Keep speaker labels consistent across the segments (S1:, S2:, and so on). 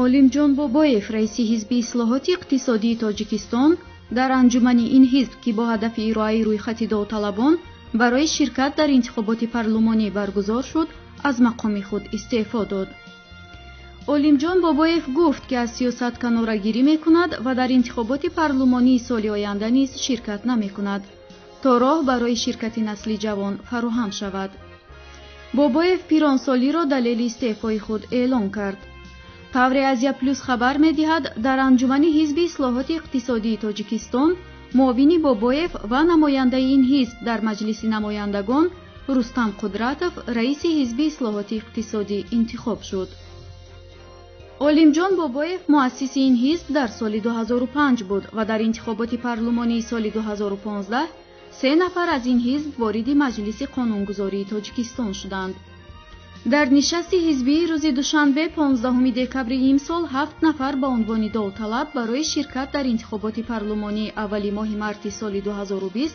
S1: олимҷон бобоев, раиси ҳизби ислоҳоти иқтисодии тоҷикистон, дар анҷумани ин ҳизб, ки бо ҳадафи ироаи рӯйхати довталабон барои ширкат дар интихоботи парлумонӣ баргузор шуд, аз мақоми худ истеъфо дод. олимҷон бобоев гуфт, ки аз сиёсат канорагирӣ мекунад ва дар интихоботи парлумонии соли оянда низ ширкат намекунад, то роҳ барои ширкати насли ҷавон фароҳам шавад. бобоев пиронсолиро далели истеъфои худ эълон кард. тавре азия плюс хабар медиҳад, дар анҷумани ҳизби ислоҳоти иқтисодии тоҷикистон муовини бобоев ва намояндаи ин ҳизб дар маҷлиси намояндагон рустам қудратов раиси ҳизби ислоҳоти иқтисодӣ интихоб шуд. олимҷон бобоев муассиси ин ҳизб дар соли 2005 буд ва дар интихоботи парлумонии соли 2015 3 нафар аз ин ҳизб вориди маҷлиси қонунгузории тоҷикистон шуданд. дар нишасти ҳизбии рӯзи душанбе 15 декабри имсол 7 нафар ба унвони довталаб барои ширкат дар интихоботи парлумонии аввали моҳи марти соли 2020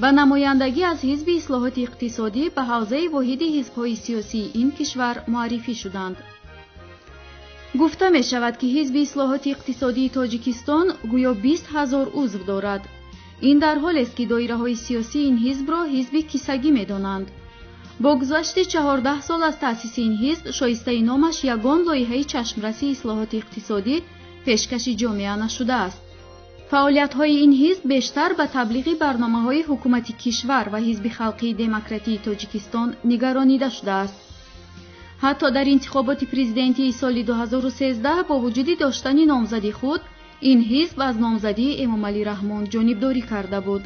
S1: ба намояндагӣ аз ҳизби ислоҳоти иқтисодӣ ба ҳавзаи воҳиди ҳизбҳои сиёсии ин кишвар муаррифӣ шуданд. гуфта мешавад, ки ҳизби ислоҳоти иқтисодии тоҷикистон гӯё 20 000 узв дорад. ин дар ҳолест, ки доираҳои сиёсии ин ҳизбро ҳизби кисагӣ медонанд. бо гузашти 14 сол аз таъсиси ин ҳизб, шоистаи номаш ягон лоиҳаи чашмрасии ислоҳоти иқтисодӣ пешкаши ҷомеа нашудааст. фаъолиятҳои ин ҳизб бештар ба таблиғи барномаҳои ҳукумати кишвар ва ҳизби халқии демократии тоҷикистон нигаронида шудааст. ҳатто дар интихоботи президентии соли 2013 бо вуҷуди доштани номзади худ, ин ҳизб аз номзадии эмомалӣ раҳмон ҷонибдорӣ карда буд.